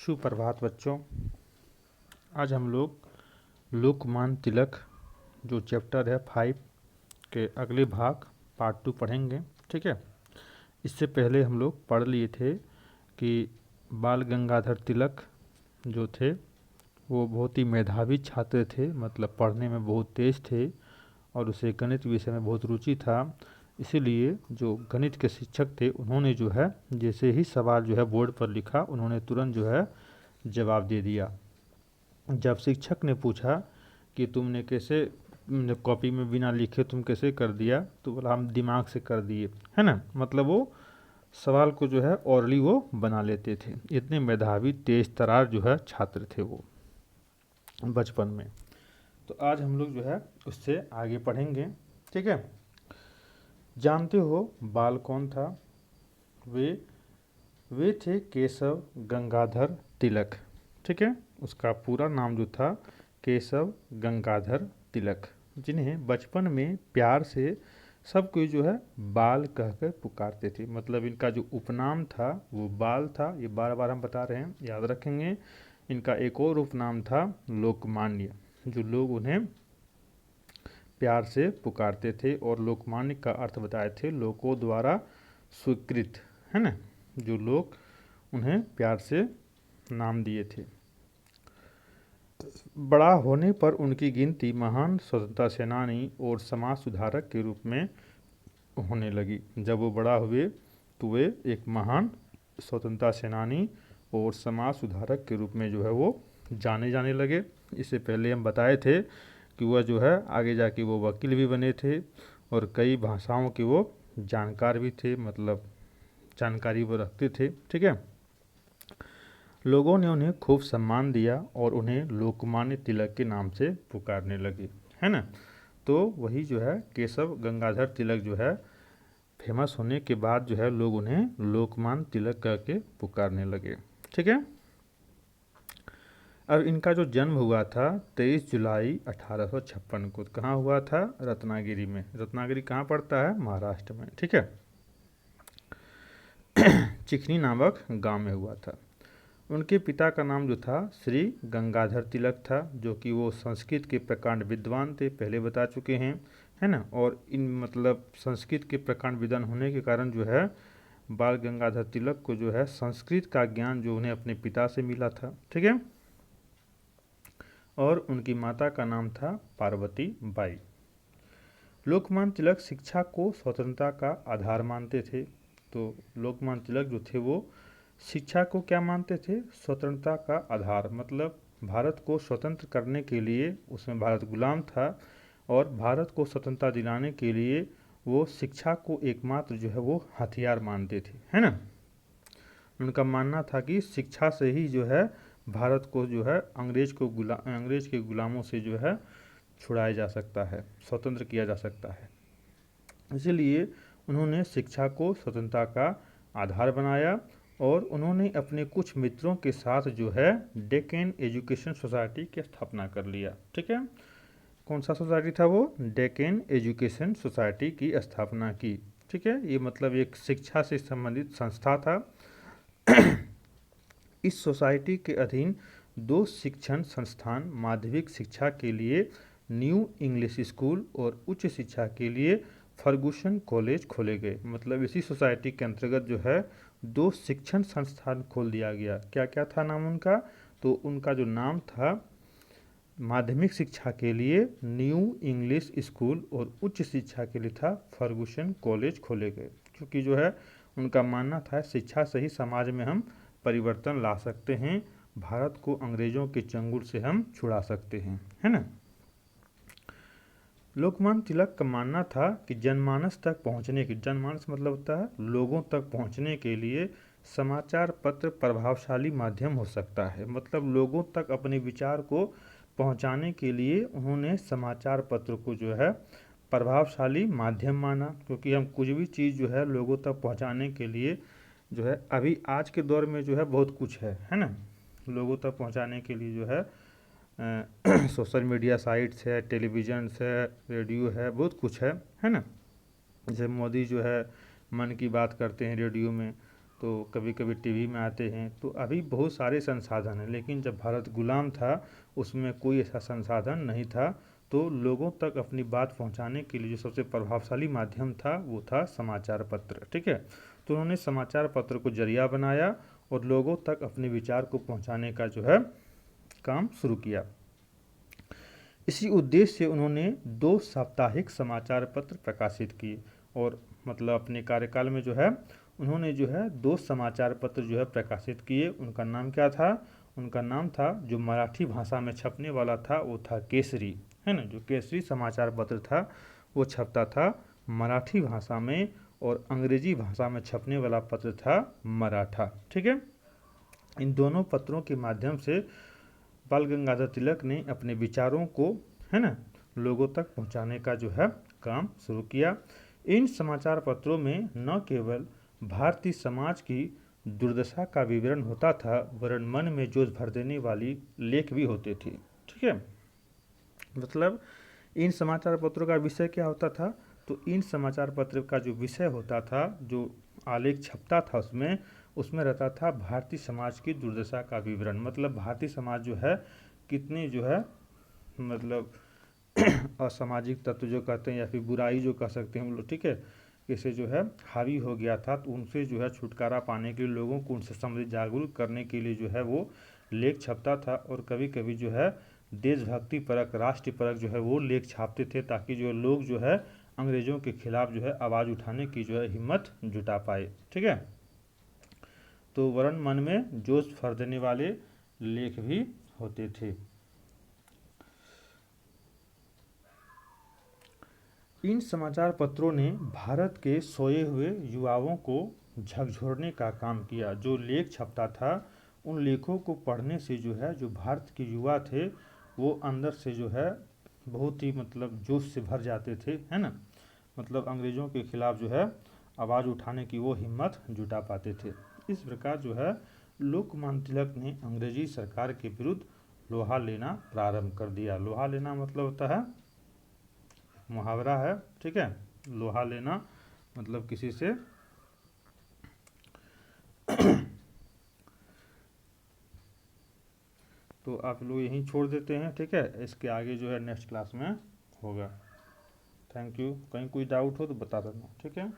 सुप्रभात बच्चों। आज हम लोग लोकमान्य तिलक जो चैप्टर है 5 के अगले भाग पार्ट 2 पढ़ेंगे। ठीक है। इससे पहले हम लोग पढ़ लिए थे कि बाल गंगाधर तिलक जो थे वो बहुत ही मेधावी छात्र थे, मतलब पढ़ने में बहुत तेज थे और उसे गणित विषय में बहुत रुचि था। इसीलिए जो गणित के शिक्षक थे उन्होंने जो है जैसे ही सवाल जो है बोर्ड पर लिखा, उन्होंने तुरंत जो है जवाब दे दिया। जब शिक्षक ने पूछा कि तुमने कैसे कॉपी में बिना लिखे तुम कैसे कर दिया, तो बोला हम दिमाग से कर दिए, है ना। मतलब वो सवाल को जो है ओरली वो बना लेते थे। इतने मेधावी तेज तरार जो है छात्र थे वो बचपन में। तो आज हम लोग जो है उससे आगे पढ़ेंगे। ठीक है। जानते हो बाल कौन था? वे थे केशव गंगाधर तिलक। ठीक है। उसका पूरा नाम जो था केशव गंगाधर तिलक, जिन्हें बचपन में प्यार से सब कोई जो है बाल कहकर पुकारते थे। मतलब इनका जो उपनाम था वो बाल था। ये बार बार हम बता रहे हैं, याद रखेंगे। इनका एक और उपनाम था लोकमान्य, जो लोग उन्हें प्यार से पुकारते थे। और लोकमान्य का अर्थ बताए थे लोगों द्वारा स्वीकृत, है ना, जो लोग उन्हें प्यार से नाम दिए थे। बड़ा होने पर उनकी गिनती महान स्वतंत्रता सेनानी और समाज सुधारक के रूप में होने लगी। जब वो बड़ा हुए तो वे एक महान स्वतंत्रता सेनानी और समाज सुधारक के रूप में जो है वो जाने जाने लगे। इससे पहले हम बताए थे कि वह जो है आगे जाके वो वकील भी बने थे और कई भाषाओं के वो जानकार भी थे, मतलब जानकारी वो रखते थे। ठीक है। लोगों ने उन्हें खूब सम्मान दिया और उन्हें लोकमान्य तिलक के नाम से पुकारने लगे, है ना। तो वही जो है केशव गंगाधर तिलक जो है फेमस होने के बाद जो है लोग उन्हें लोकमान्य तिलक कह के पुकारने लगे। ठीक है। और इनका जो जन्म हुआ था 23 जुलाई 1856 को। कहाँ हुआ था? रत्नागिरी में। रत्नागिरी कहाँ पड़ता है? महाराष्ट्र में। ठीक है। चिखनी नामक गांव में हुआ था। उनके पिता का नाम जो था श्री गंगाधर तिलक था, जो कि वो संस्कृत के प्रकांड विद्वान थे, पहले बता चुके हैं, है ना। और इन मतलब संस्कृत के प्रकांड विद्वान होने के कारण जो है बाल गंगाधर तिलक को जो है संस्कृत का ज्ञान जो उन्हें अपने पिता से मिला था। ठीक है। और उनकी माता का नाम था पार्वती बाई। लोकमान्य तिलक शिक्षा को स्वतंत्रता का आधार मानते थे। तो लोकमान्य तिलक जो थे वो शिक्षा को क्या मानते थे? स्वतंत्रता का आधार। मतलब भारत को स्वतंत्र करने के लिए, उसमें भारत गुलाम था और भारत को स्वतंत्रता दिलाने के लिए वो शिक्षा को एकमात्र जो है वो हथियार मानते थे, है ना। उनका मानना था कि शिक्षा से ही जो है भारत को जो है अंग्रेज के गुलामों से जो है छुड़ाया जा सकता है, स्वतंत्र किया जा सकता है। इसलिए उन्होंने शिक्षा को स्वतंत्रता का आधार बनाया और उन्होंने अपने कुछ मित्रों के साथ जो है डेक्कन एजुकेशन सोसाइटी की स्थापना कर लिया। ठीक है। कौन सा सोसाइटी था वो? डेक्कन एजुकेशन सोसाइटी की स्थापना की। ठीक है। ये मतलब एक शिक्षा से संबंधित संस्था था। इस सोसाइटी के अधीन 2 शिक्षण संस्थान माध्यमिक शिक्षा के लिए न्यू इंग्लिश स्कूल और उच्च शिक्षा के लिए फर्गुसन कॉलेज खोले गए। मतलब इसी सोसाइटी के अंतर्गत जो है 2 शिक्षण संस्थान खोल दिया गया। क्या क्या था नाम उनका? तो उनका जो नाम था माध्यमिक शिक्षा के लिए न्यू इंग्लिश स्कूल और उच्च शिक्षा के लिए था फर्गुसन कॉलेज खोले गए। क्योंकि जो है उनका मानना था शिक्षा से ही समाज में हम परिवर्तन ला सकते हैं, भारत को अंग्रेजों के चंगुल से हम छुड़ा सकते हैं, है ना। लोकमान्य तिलक का मानना था कि जनमानस तक पहुंचने की, जनमानस मतलब होता है लोगों तक पहुंचने के लिए समाचार पत्र प्रभावशाली माध्यम हो सकता है। मतलब लोगों तक अपने विचार को पहुंचाने के लिए उन्होंने समाचार पत्र को जो है प्रभावशाली माध्यम माना। क्योंकि हम कुछ भी चीज़ जो है लोगों तक पहुंचाने के लिए जो है अभी आज के दौर में जो है बहुत कुछ है ना। लोगों तक पहुंचाने के लिए जो है सोशल मीडिया साइट्स है, टेलीविज़न है, रेडियो है, बहुत कुछ है ना। जैसे मोदी जो है मन की बात करते हैं रेडियो में, तो कभी कभी टीवी में आते हैं। तो अभी बहुत सारे संसाधन हैं, लेकिन जब भारत गुलाम था उसमें कोई ऐसा संसाधन नहीं था। तो लोगों तक अपनी बात पहुंचाने के लिए जो सबसे प्रभावशाली माध्यम था वो था समाचार पत्र। ठीक है, तो उन्होंने समाचार पत्र को जरिया बनाया और लोगों तक अपने विचार को पहुंचाने का जो है काम शुरू किया। इसी उद्देश्य से उन्होंने 2 साप्ताहिक समाचार पत्र प्रकाशित किए और मतलब अपने कार्यकाल में जो है उन्होंने जो है 2 समाचार पत्र जो है प्रकाशित किए। उनका नाम क्या था? उनका नाम था, जो मराठी भाषा में छपने वाला था वो था केसरी, है ना। जो केसरी समाचार पत्र था वो छपता था मराठी भाषा में, और अंग्रेजी भाषा में छपने वाला पत्र था मराठा। ठीक है, इन दोनों पत्रों के माध्यम से बाल गंगाधर तिलक ने अपने विचारों को, है ना, लोगों तक पहुंचाने का जो है काम शुरू किया। इन समाचार पत्रों में न केवल भारतीय समाज की दुर्दशा का विवरण होता था, वरन मन में जोश भर देने वाली लेख भी होते थे। ठीक है, मतलब इन समाचार पत्रों का विषय क्या होता था? तो इन समाचार पत्र का जो विषय होता था, जो आलेख छपता था उसमें रहता था भारतीय समाज की दुर्दशा का विवरण। मतलब भारतीय समाज जो है कितनी जो है मतलब असामाजिक तत्व जो कहते हैं या फिर बुराई जो कह सकते हैं हम लोग, ठीक है, कैसे जो है हावी हो गया था। तो उनसे जो है छुटकारा पाने के लिए, लोगों को उनसे समझ जागरूक करने के लिए जो है वो लेख छपता था। और कभी कभी जो है देशभक्ति परक, राष्ट्र परक जो है वो लेख छापते थे, ताकि जो लोग जो है अंग्रेज़ों के खिलाफ जो है आवाज़ उठाने की जो है हिम्मत जुटा पाए। ठीक है, तो वरन मन में जोश भर देने वाले लेख भी होते थे। इन समाचार पत्रों ने भारत के सोए हुए युवाओं को झकझोरने का काम किया। जो लेख छपता था उन लेखों को पढ़ने से जो है जो भारत के युवा थे वो अंदर से जो है बहुत ही मतलब जोश से भर जाते थे, है ना। मतलब अंग्रेज़ों के खिलाफ जो है आवाज़ उठाने की वो हिम्मत जुटा पाते थे। इस प्रकार जो है लोकमान्य तिलक ने अंग्रेजी सरकार के विरुद्ध लोहा लेना प्रारंभ कर दिया। लोहा लेना मतलब होता है, मुहावरा है, ठीक है। लोहा लेना मतलब किसी से तो आप लोग यहीं छोड़ देते हैं, ठीक है। इसके आगे जो है नेक्स्ट क्लास में होगा। Thank you. कहीं कोई डाउट हो तो बता देना, ठीक है।